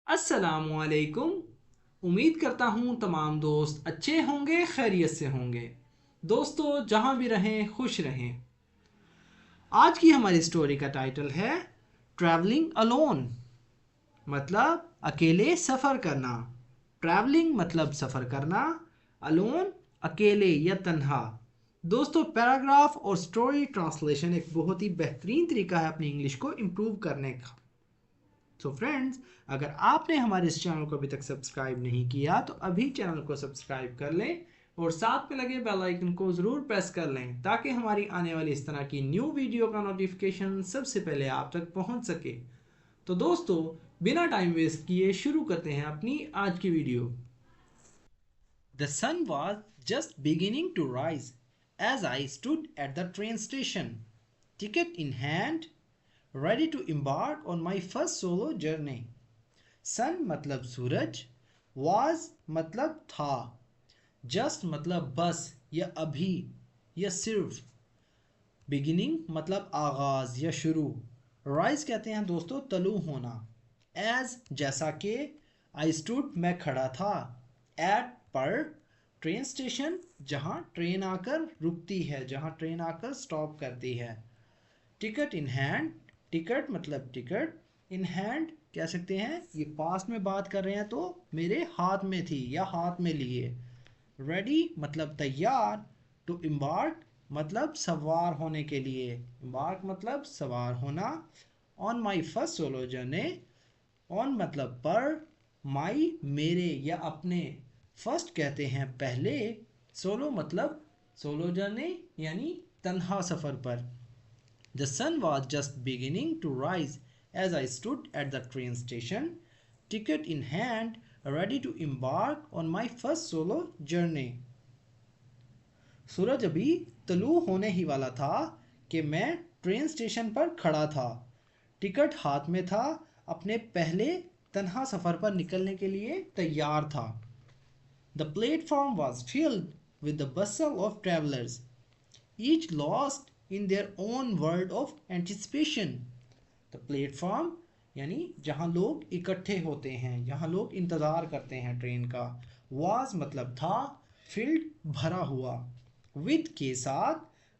अस्सलामुअलैकुम। उम्मीद करता हूँ तमाम दोस्त अच्छे होंगे, खैरियत से होंगे। दोस्तों, जहाँ भी रहें खुश रहें। आज की हमारी स्टोरी का टाइटल है ट्रैवलिंग अलोन, मतलब अकेले सफ़र करना। ट्रैवलिंग मतलब सफ़र करना, अलोन अकेले या तन्हा। दोस्तों, पैराग्राफ और स्टोरी ट्रांसलेशन एक बहुत ही बेहतरीन तरीका है अपनी इंग्लिश को इम्प्रूव करने का। सो फ्रेंड्स, अगर आपने हमारे इस चैनल को अभी तक सब्सक्राइब नहीं किया तो अभी चैनल को सब्सक्राइब कर लें और साथ में लगे बेल आइकन को ज़रूर प्रेस कर लें ताकि हमारी आने वाली इस तरह की न्यू वीडियो का नोटिफिकेशन सबसे पहले आप तक पहुंच सके। तो दोस्तों, बिना टाइम वेस्ट किए शुरू करते हैं अपनी आज की video. The sun was just beginning to rise as I stood at the train station, ticket in hand, ready to embark on my first solo journey. सन मतलब सूरज, was मतलब था, just मतलब बस या अभी या सिर्फ, बिगिनिंग मतलब आगाज या शुरू, राइज कहते हैं दोस्तों तलू होना, एज जैसा कि, आई स्टूड मैं खड़ा था, एट पर, ट्रेन स्टेशन जहाँ ट्रेन आकर रुकती है, जहाँ ट्रेन आकर स्टॉप करती है, टिकट इन हैंड, टिकट मतलब टिकट, इन हैंड कह सकते हैं ये पास्ट में बात कर रहे हैं तो मेरे हाथ में थी या हाथ में लिए, रेडी मतलब तैयार, टू इम्बार्क मतलब सवार होने के लिए, इम्बार्क मतलब सवार होना, on my first solo journey, on मतलब पर, माई मेरे या अपने, फर्स्ट कहते हैं पहले, सोलो मतलब सोलो जर्नी यानी तन्हा सफ़र पर। The sun was just beginning to rise as I stood at the train station, ticket in hand, ready to embark on my first solo journey. सूरज अभी तलू होने ही वाला था कि मैं ट्रेन स्टेशन पर खड़ा था, टिकट हाथ में था, अपने पहले तन्हा सफ़र पर निकलने के लिए तैयार था। The platform was filled with the bustle of travelers, each lost in their own world of anticipation. The platform यानी जहाँ लोग इकट्ठे होते हैं, जहाँ लोग इंतज़ार करते हैं ट्रेन का, was मतलब था, filled भरा हुआ, with के साथ,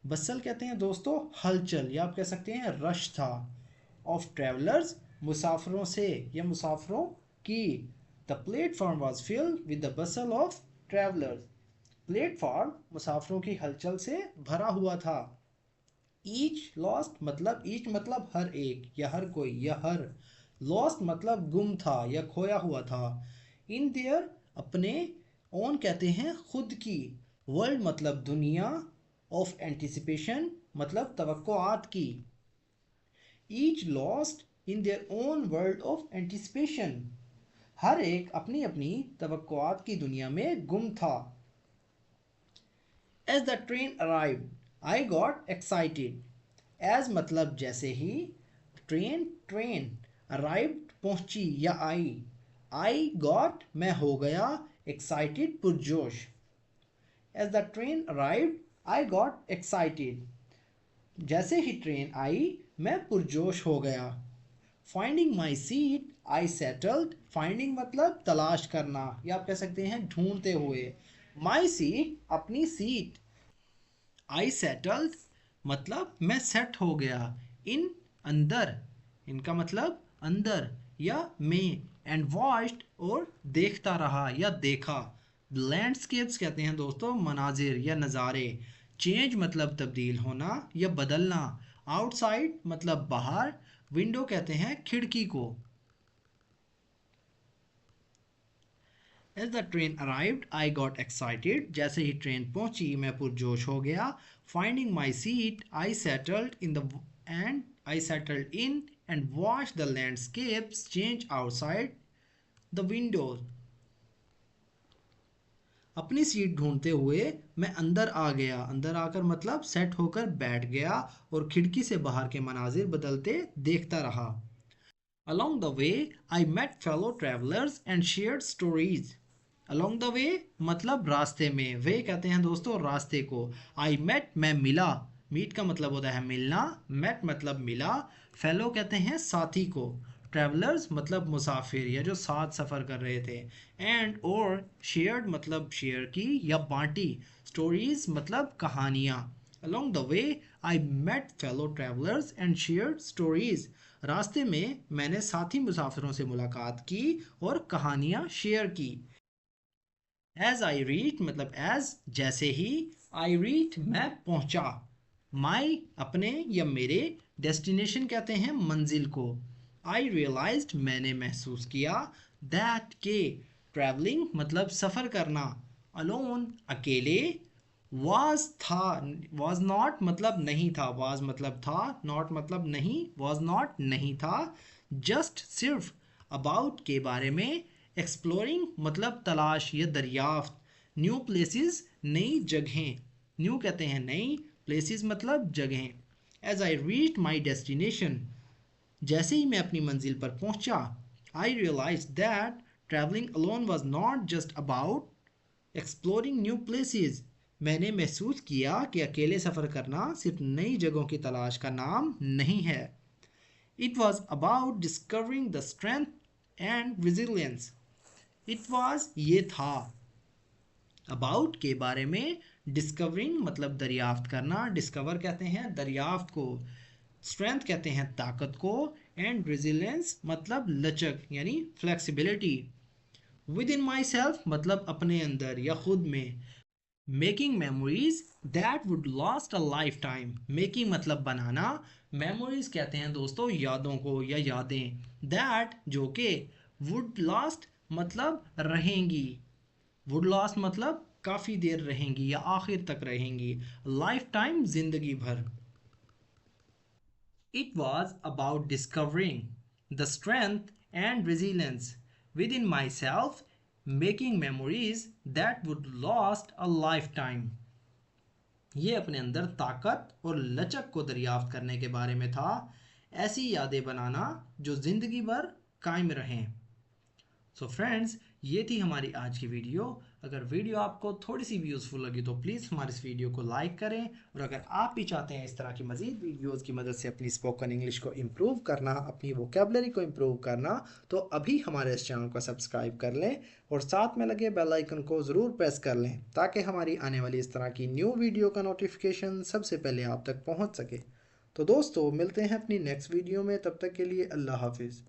बसल कहते हैं दोस्तों हलचल या आप कह सकते हैं रश था, of travelers मुसाफिरों से या मुसाफिरों की, the platform was filled with the bustle of travelers. Platform मुसाफिरों की हलचल से भरा हुआ था। ईच लॉस्ट मतलब ईच मतलब हर एक या हर कोई या हर, लॉस्ट मतलब गुम था या खोया हुआ था, इन देयर अपने, ओन कहते हैं खुद की, वर्ल्ड मतलब दुनिया, ऑफ एंटिसिपेशन मतलब तवक्कुआत की, each lost in their own world of anticipation, हर एक अपनी अपनी तवक्कुआत की दुनिया में गुम था। As the train arrived, I got excited. As मतलब जैसे ही, ट्रेन arrived पहुंची या आई, I got मैं हो गया, excited पुरजोश। As the train arrived, I got excited. जैसे ही ट्रेन आई मैं पुरजोश हो गया। Finding my seat, I settled. Finding मतलब तलाश करना या आप कह सकते हैं ढूंढते हुए। My seat अपनी सीट, आई सेटल्ड मतलब मैं सेट हो गया, इन अंदर, इनका मतलब अंदर या में, एंड वॉच्ड और देखता रहा या देखा, लैंडस्केप्स कहते हैं दोस्तों मनाजिर या नज़ारे, चेंज मतलब तब्दील होना या बदलना, आउटसाइड मतलब बाहर, विंडो कहते हैं खिड़की को। As the train arrived, I got excited. जैसे ही ट्रेन पहुंची मैं पुरजोश हो गया। Finding my seat, I settled in and watched the landscapes change outside the windows. अपनी सीट ढूंढते हुए मैं अंदर आ गया, अंदर आकर मतलब सेट होकर बैठ गया और खिड़की से बाहर के मनाजिर बदलते देखता रहा। Along the way, I met fellow travelers and shared stories. Along the way मतलब रास्ते में, वे कहते हैं दोस्तों रास्ते को, I met मैं मिला, मीट का मतलब होता है मिलना, met मतलब मिला, फेलो कहते हैं साथी को, ट्रैवलर्स मतलब मुसाफिर या जो साथ सफ़र कर रहे थे, एंड और शेयर्ड मतलब शेयर की या बांटी, स्टोरीज मतलब कहानियाँ। Along the way I met fellow travellers and shared stories, रास्ते में मैंने साथी मुसाफिरों से मुलाकात की और कहानियाँ शेयर की। एज आई रीच मतलब एज जैसे ही, आई रीच मैं पहुंचा, माई अपने या मेरे, डेस्टिनेशन कहते हैं मंजिल को। आई रियलाइज्ड मैंने महसूस किया, दैट के ट्रैवलिंग मतलब सफ़र करना, अलोन अकेले, वाज था, वाज नॉट मतलब नहीं था, वाज मतलब था, नॉट मतलब नहीं, वाज नॉट नहीं था, जस्ट सिर्फ, अबाउट के बारे में, एक्सप्लोरिंग मतलब तलाश या दरियाफ्त, न्यू प्लेसेस नई जगहें, न्यू कहते हैं नई, प्लेसेस मतलब जगहें। As I reach my destination, जैसे ही मैं अपनी मंजिल पर पहुंचा, I realise that travelling alone was not just about exploring new places, मैंने महसूस किया कि अकेले सफ़र करना सिर्फ नई जगहों की तलाश का नाम नहीं है। It was about discovering the strength and resilience, it was ये था, अबाउट के बारे में, डिस्कवरिंग मतलब दरियाफ्त करना, डिस्कवर कहते हैं दरियाफ्त को, स्ट्रेंथ कहते हैं ताकत को, एंड रेजिलियंस मतलब लचक यानी flexibility. With in my self मतलब अपने अंदर या खुद में, making memories that would last a life time, making मतलब बनाना, मेमोरीज कहते हैं दोस्तों यादों को या यादें, दैट जो कि, वुड लास्ट मतलब रहेंगी, वुड लास्ट मतलब काफ़ी देर रहेंगी या आखिर तक रहेंगी, लाइफ टाइम जिंदगी भर। It was about discovering the strength and resilience within myself, making memories that would last a lifetime. ये अपने अंदर ताकत और लचक को दरियाफ्त करने के बारे में था, ऐसी यादें बनाना जो ज़िंदगी भर कायम रहें। सो फ्रेंड्स, ये थी हमारी आज की वीडियो। अगर वीडियो आपको थोड़ी सी भी यूज़फुल लगी तो प्लीज़ हमारे इस वीडियो को लाइक करें, और अगर आप भी चाहते हैं इस तरह की मज़ीद वीडियोस की मदद से अपनी स्पोकन इंग्लिश को इम्प्रूव करना, अपनी वोकेबलरी को इम्प्रूव करना, तो अभी हमारे इस चैनल को सब्सक्राइब कर लें और साथ में लगे बेल आइकन को ज़रूर प्रेस कर लें, ताकि हमारी आने वाली इस तरह की न्यू वीडियो का नोटिफिकेशन सबसे पहले आप तक पहुँच सके। तो दोस्तों, मिलते हैं अपनी नेक्स्ट वीडियो में, तब तक के लिए अल्लाह हाफिज़।